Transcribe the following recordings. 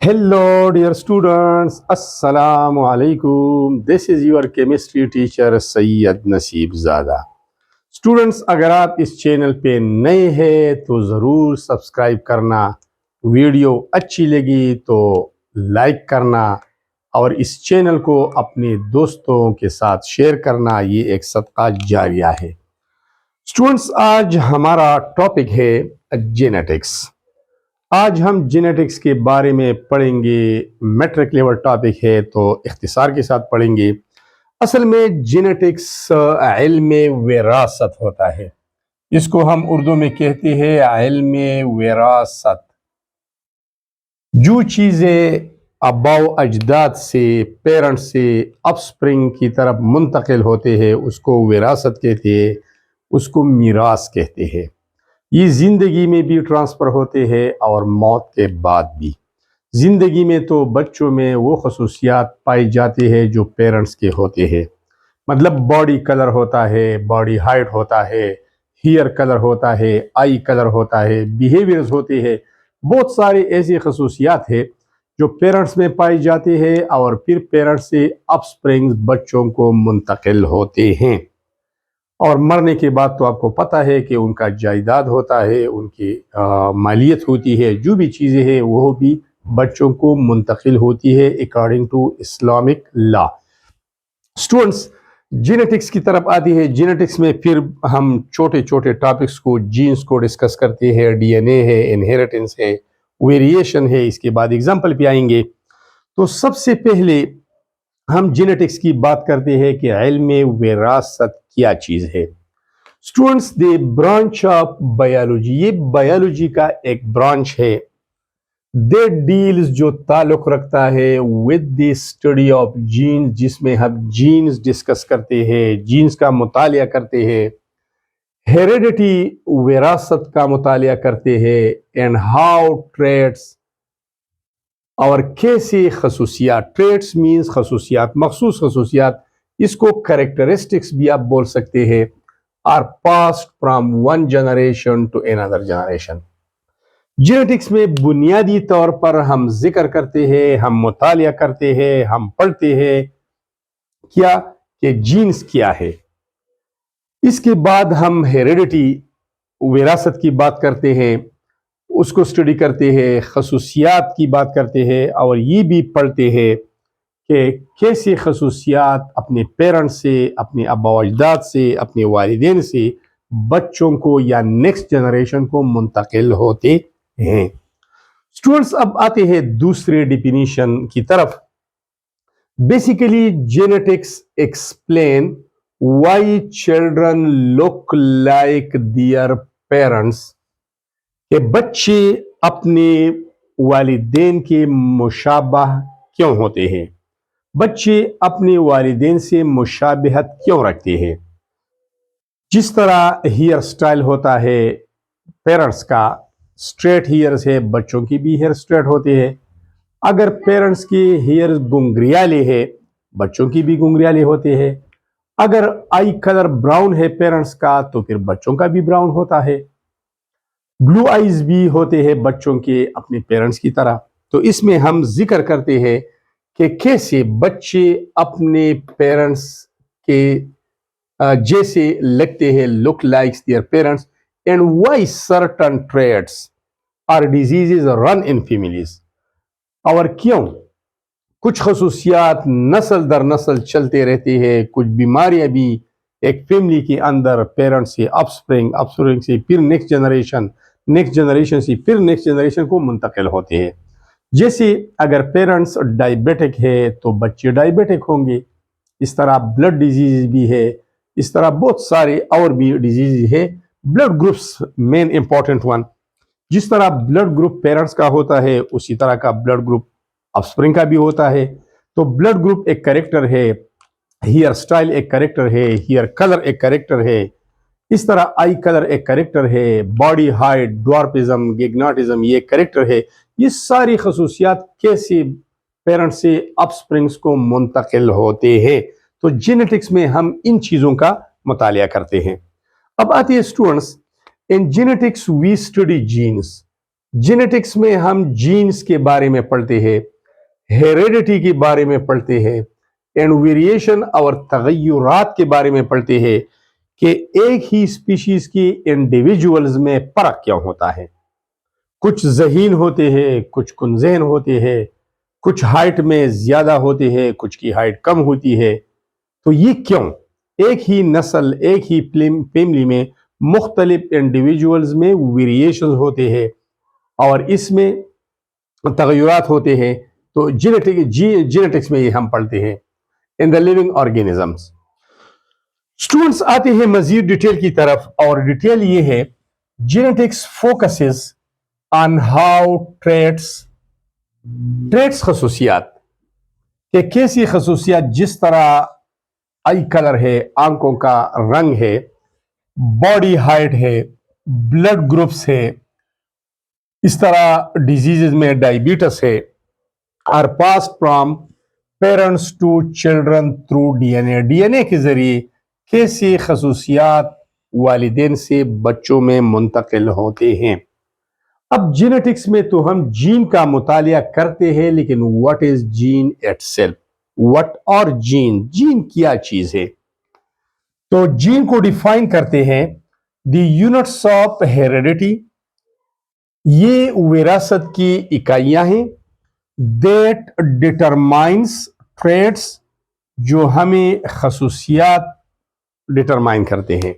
Hello, dear students. Assalamu alaikum. This is your chemistry teacher Sayyid Naseeb Zada. Students, अगर आप इस channel पे नए हैं तो ज़रूर सब्सक्राइब करना। वीडियो अच्छी लगी तो लाइक करना और इस चैनल को अपने दोस्तों के साथ शेयर करना। ये एक सदका जारिया है। स्टूडेंट्स, आज हमारा टॉपिक है जेनेटिक्स। आज हम जेनेटिक्स के बारे में पढ़ेंगे। मैट्रिक लेवल टॉपिक है तो इख्तिसार के साथ पढ़ेंगे। असल में जेनेटिक्स इल्म विरासत होता है। इसको हम उर्दू में कहते हैं इल्म विरासत। जो चीज़ें अबाव अजदाद से, पेरेंट्स से अपस्प्रिंग की तरफ मुंतकिल होते हैं उसको विरासत कहते हैं, उसको मीरास कहते हैं। ये ज़िंदगी में भी ट्रांसफ़र होते हैं और मौत के बाद भी। ज़िंदगी में तो बच्चों में वो खसूसियात पाई जाती है जो पेरेंट्स के होते हैं। मतलब बॉडी कलर होता है, बॉडी हाइट होता है, हेयर कलर होता है, आई कलर होता है, बिहेवियर्स होते हैं। बहुत सारी ऐसी खसूसियात है जो पेरेंट्स में पाई जाती है और फिर पेरेंट्स से अपस्प्रिंग्स बच्चों को मुंतकिल होते हैं। और मरने के बाद तो आपको पता है कि उनका जायदाद होता है, उनकी मालियत होती है, जो भी चीज़ें हैं वो भी बच्चों को मुंतकिल होती है according to Islamic law. Students, genetics की तरफ आती है। जेनेटिक्स में फिर हम छोटे छोटे टॉपिक्स को, जीन्स को डिस्कस करते हैं। डीएनए है, इनहेरिटेंस है, वेरिएशन है। इसके बाद एग्जाम्पल पे आएंगे। तो सबसे पहले हम जेनेटिक्स की बात करते हैं कि इल्म विरासत क्या चीज़ है। Students, the branch of biology, ये बायोलॉजी का एक ब्रांच है। दे डील्स, जो ताल्लुक रखता है with the study of genes, जिसमें हम जीन्स डिस्कस करते हैं, जीन्स का मुतालिया करते हैं, हेरिडिटी विरासत का मुतालिया करते हैं, एंड हाउ ट्रेट्स, और कैसे खसूसियात, ट्रेट्स मीन्स खसूसियात, मखसूस खसूसियात, इसको करेक्टरिस्टिक्स भी आप बोल सकते हैं, are passed from one generation to another generation. Genetics में बुनियादी तौर पर हम जिक्र करते हैं, हम मुतालिया करते हैं, हम पढ़ते हैं क्या कि जीन्स क्या है। इसके बाद हम हेरिडिटी विरासत की बात करते हैं, उसको स्टडी करते हैं, खसूसियात की बात करते हैं और ये भी पढ़ते हैं कि कैसे खसूसियात अपने पेरेंट्स से, अपने आबा अजदाद से, अपने वालिदैन से बच्चों को या नेक्स्ट जनरेशन को मुंतकिल होते हैं। स्टूडेंट्स, अब आते हैं दूसरे डिफिनीशन की तरफ। Basically genetics explain why children look like their parents, कि बच्चे अपने वालिदैन के मुशाबह क्यों होते हैं, बच्चे अपने वालिदैन से मुशाबहत क्यों रखते हैं। जिस तरह हेयर स्टाइल होता है पेरेंट्स का, स्ट्रेट हेयर्स है, बच्चों की भी हेयर स्ट्रेट होते हैं। अगर पेरेंट्स के हेयर गुंगरियाले है, बच्चों की भी गुंगरियाले होते हैं। अगर आई कलर ब्राउन है पेरेंट्स का तो फिर बच्चों का भी ब्राउन होता है। ब्लू आइज भी होते हैं बच्चों के अपने पेरेंट्स की तरह। तो इसमें हम जिक्र करते हैं कि कैसे बच्चे अपने पेरेंट्स के जैसे लगते हैं, look likes their parents, and why certain traits और डिजीजेस रन इन फैमिलीज, और क्यों कुछ खसूसियात नस्ल दर नस्ल चलते रहती है। कुछ बीमारियां भी एक फैमिली के अंदर पेरेंट्स से अपस्प्रिंग, अपस्प्रिंग से फिर नेक्स्ट जनरेशन, नेक्स्ट जनरेशन से फिर नेक्स्ट जनरेशन को मुंतकिल होते हैं। जैसे अगर पेरेंट्स डायबिटिक है तो बच्चे डायबिटिक होंगे। इस तरह ब्लड डिजीज भी है, इस तरह बहुत सारे और भी डिजीज है। Blood groups main important one. जिस तरह ब्लड ग्रुप पेरेंट्स का होता है उसी तरह का ब्लड ग्रुप ऑफस्प्रिंग का भी होता है। तो ब्लड ग्रुप एक कैरेक्टर है, हेयर स्टाइल एक कैरेक्टर है, हेयर कलर एक कैरेक्टर है, इस तरह आई कलर एक कैरेक्टर है, बॉडी हाइट, ड्वार्फिज्म, गिग्नाटिज्म ये कैरेक्टर है। ये सारी खसूसियात कैसे पेरेंट्स से अपस्प्रिंग्स को मुंतकिल होते हैं। तो जेनेटिक्स में हम इन चीज़ों का मुतालिया करते हैं। अब आती है students, in genetics we study genes. Genetics में हम जीन्स के बारे में पढ़ते हैं, हेरिडिटी के बारे में पढ़ते हैं एंड वेरिएशन और तगय्युरात के बारे में पढ़ते हैं कि एक ही स्पीशीज की इंडिविजुअल्स में फर्क क्या होता है। कुछ ज़हीन होते हैं, कुछ कुंज़ेन होते हैं, कुछ हाइट में ज़्यादा होते हैं, कुछ की हाइट कम होती है। तो ये क्यों? एक ही नस्ल, एक ही फैमिली में मुख्तलिफ इंडिविजुअल्स में वेरिएशन होते हैं और इसमें तगय्युरात होते हैं। तो जेनेटिक्स में ये हम पढ़ते हैं in the living organisms. Students आते हैं मजीद डिटेल की तरफ और डिटेल ये है, genetics focuses on how traits खसूसियात के कैसी खसूसियात, जिस तरह आई कलर है, आंखों का रंग है, बॉडी हाइट है, ब्लड ग्रुप्स है, इस तरह डिजीजेज में डायबिटीज है, are pass from parents to children through DNA. DNA के जरिए कैसी खसूसियात वालिदैन से बच्चों में मुंतकिल होते हैं। अब जेनेटिक्स में तो हम जीन का मुतालिया करते हैं, लेकिन what is gene itself, what और जीन क्या चीज है? तो जीन को डिफाइन करते हैं द यूनिट्स ऑफ हेरिडिटी, ये विरासत की इकाइयां हैं, दैट डिटरमाइंस ट्रेट्स, जो हमें खसूसियात डिटरमाइन करते हैं।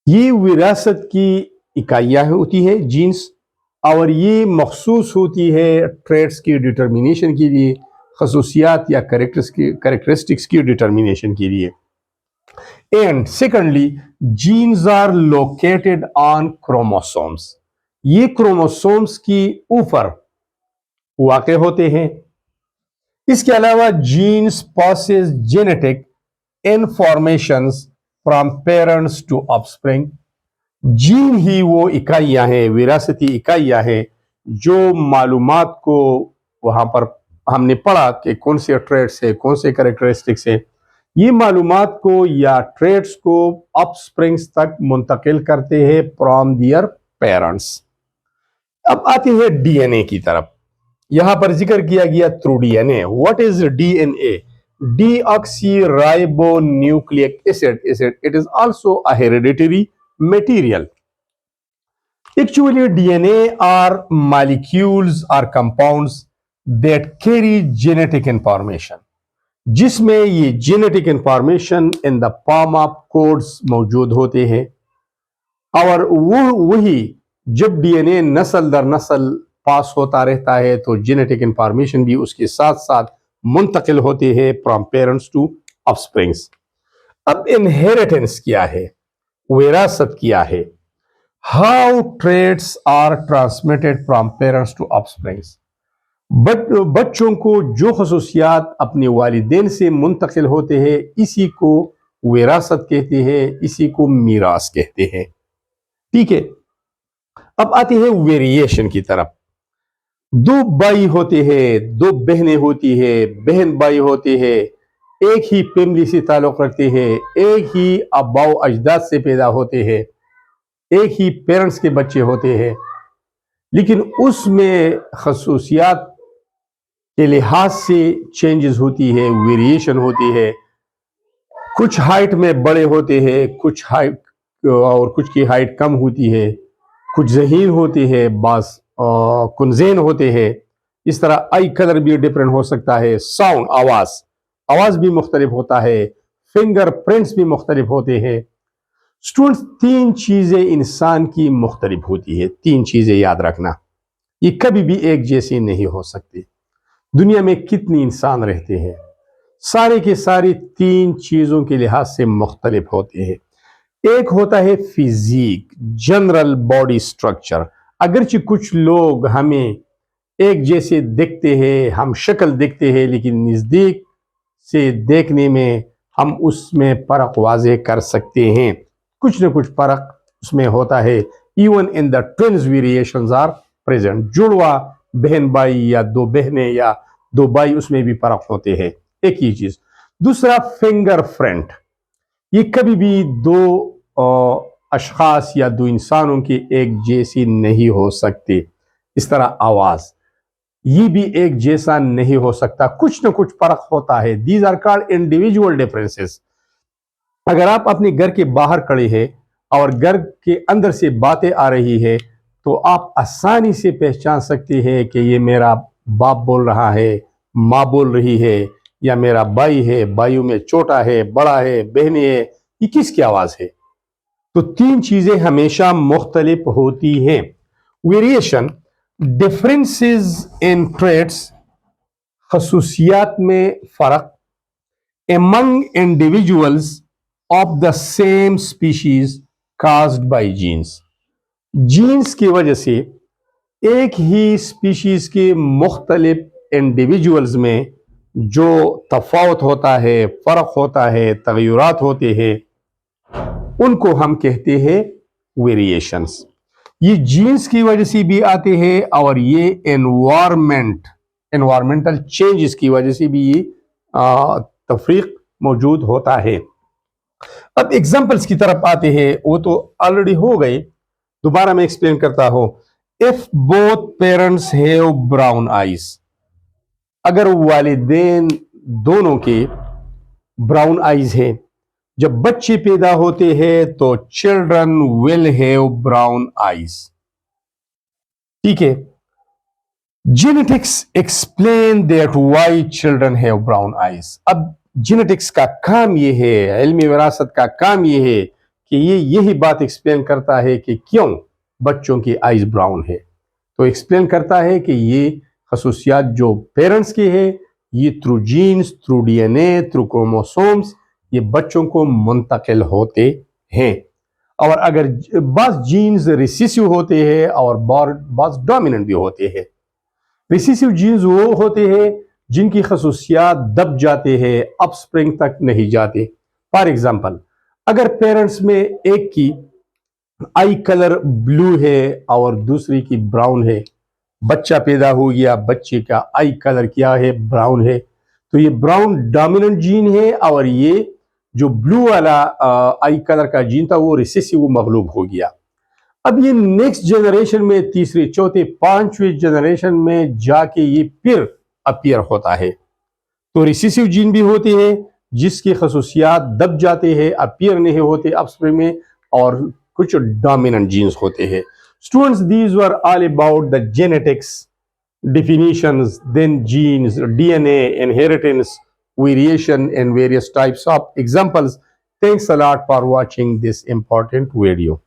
ये विरासत की इकाइयां होती है जीन्स, और ये मखसूस होती है ट्रेट्स की डिटर्मिनेशन के लिए, खसूसियात या कैरेक्टरिस्टिक्स की डिटर्मिनेशन के लिए। And secondly, genes are located on chromosomes, ये क्रोमोसोम्स की ऊपर वाक़ होते हैं। इसके अलावा genes passes genetic informations from parents to offspring, gene ही वो इकाइयां हैं, विरासती इकाइयां हैं, जो मालूमात को वहां पर हमने पढ़ा कि कौन से ट्रेट्स है, कौन से कैरेक्टरिस्टिक्स है, ये मालूमात को या ट्रेट्स को ऑफस्प्रिंग्स तक मुंतकिल करते हैं फ्रॉम दियर पेरेंट्स। अब आते हैं डीएनए की तरफ। यहां पर जिक्र किया गया through DNA. What is DNA? Deoxyribonucleic acid. It is also a hereditary material. Actually, DNA are molecules or compounds that carry genetic information, जिसमें ये genetic information in the form of codes मौजूद होते हैं। और वही जब डीएनए नस्ल दर नस्ल पास होता रहता है तो जेनेटिक इंफॉर्मेशन भी उसके साथ साथ मुंतकिल होते हैं फ्रॉम पेरेंट्स टू ऑफस्प्रिंग्स। अब इनहेरिटेंस क्या है, विरासत क्या है? How traits are transmitted from parents to offsprings, बच्चों को जो खसूसियात अपने वालिदैन से मुंतकिल होते हैं, इसी को विरासत कहते हैं, इसी को मीरास कहते हैं। ठीक है, अब आती है वेरिएशन की तरफ। दो भाई होते हैं, दो बहनें होती है, बहन भाई होते हैं, एक ही फैमिली से ताल्लुक रखते हैं, एक ही अब्बाओ अजदाद से पैदा होते हैं, एक ही पेरेंट्स के बच्चे होते हैं, लेकिन उसमें खसूसियात के लिहाज से चेंजेस होती है, वेरिएशन होती है। कुछ हाइट में बड़े होते हैं, कुछ हाइट और कुछ की हाइट कम होती है, कुछ ज़हीन होते हैं, बास कुंजेन होते हैं। इस तरह आई कलर भी डिफरेंट हो सकता है, साउंड आवाज भी मुख्तलिफ होता है, फिंगर प्रिंट्स भी मुख्तलिफ होते हैं। स्टूडेंट्स, तीन चीजें इंसान की मुख्तलिफ होती है, तीन चीजें याद रखना, ये कभी भी एक जैसी नहीं हो सकती। दुनिया में कितने इंसान रहते हैं, सारे के सारे तीन चीजों के लिहाज से मुख्तलिफ होते हैं। एक होता है फिजिक, जनरल बॉडी स्ट्रक्चर। अगरचे कुछ लोग हमें एक जैसे दिखते हैं, हम शक्ल दिखते हैं, लेकिन नज़दीक से देखने में हम उसमें फ़र्क वाज़ेह कर सकते हैं, कुछ न कुछ फ़र्क उसमें होता है। Even in the twins variations are present, जुड़वा बहन भाई या दो बहनें या दो भाई, उसमें भी फ़र्क होते हैं। एक ही चीज़। दूसरा फिंगर प्रिंट, ये कभी भी दो اشخاص یا دو انسانوں کی ایک جیسی نہیں ہو سکتی. اس طرح آواز یہ بھی ایک جیسا نہیں ہو سکتا، کچھ نہ کچھ فرق ہوتا ہے. These are called individual differences. اگر آپ اپنے گھر کے باہر کھڑے ہیں اور گھر کے اندر سے باتیں آ رہی ہے تو آپ آسانی سے پہچان سکتے ہیں کہ یہ میرا باپ بول رہا ہے، ماں بول رہی ہے، یا میرا بھائی ہے، بھائیوں میں چھوٹا ہے، بڑا ہے، بہنیں ہے، یہ کس کی آواز ہے. تو تین چیزیں ہمیشہ مختلف ہوتی ہیں. ویریشن، ڈفرینسز ان ٹریٹس، خصوصیات میں فرق. among individuals of the same species caused by genes. Genes کی وجہ سے ایک ہی اسپیشیز کے مختلف انڈیویجولز میں جو تفاوت ہوتا ہے، فرق ہوتا ہے، تغیرات ہوتے ہیں، ان کو ہم کہتے ہیں ویریشنز. یہ جینز کی وجہ سے بھی آتے ہیں اور یہ انوائرمنٹل چینجز کی وجہ سے بھی یہ تفریق موجود ہوتا ہے. اب ایگزامپلس کی طرف آتے ہیں، وہ تو آلریڈی ہو گئی، دوبارہ میں ایکسپلین کرتا ہوں. if both parents have brown eyes، اگر والدین دونوں کے براؤن آئیز ہیں، جب بچے پیدا ہوتے ہیں تو children will have brown eyes. ٹھیک ہے. Genetics explain that why children have brown eyes. اب جینیٹکس کا کام یہ ہے، علمی وراثت کا کام یہ ہے کہ یہ یہی بات ایکسپلین کرتا ہے کہ کیوں بچوں کی آئیز براؤن ہے. تو ایکسپلین کرتا ہے کہ یہ خصوصیات جو پیرنٹس کی ہے، یہ through genes, through D N A, through chromosomes یہ بچوں کو منتقل ہوتے ہیں. اور اگر بعض جینز ریسیسیو ہوتے ہیں اور بعض ڈومیننٹ بھی ہوتے ہیں. ریسیسیو جینز وہ ہوتے ہیں جن کی خصوصیات دب جاتے ہیں، اپ سپرنگ تک نہیں جاتے. فار ایگزامپل، اگر پیرنٹس میں ایک کی آئی کلر بلو ہے اور دوسری کی براؤن ہے، بچہ پیدا ہو گیا، بچے کا آئی کلر کیا ہے؟ براؤن ہے. تو یہ براؤن ڈومیننٹ جین ہے اور یہ جو بلو والا آئی کلر کا جین تھا وہ ریسیسیو مغلوب ہو گیا. اب یہ نیکسٹ جنریشن میں، تیسرے، چوتھے، پانچویں جنریشن میں جا کے یہ پھر اپیئر ہوتا ہے. تو ریسیسیو جین بھی ہوتے ہیں جس کی خصوصیات دب جاتے ہیں، اپیئر نہیں ہوتے اپ سپرنگ میں، اور کچھ ڈومیننٹ جینز ہوتے ہیں. Students, these were all about the genetics definitions, then genes, DNA, inheritance, variation, and various types of examples. Thanks a lot for watching this important video.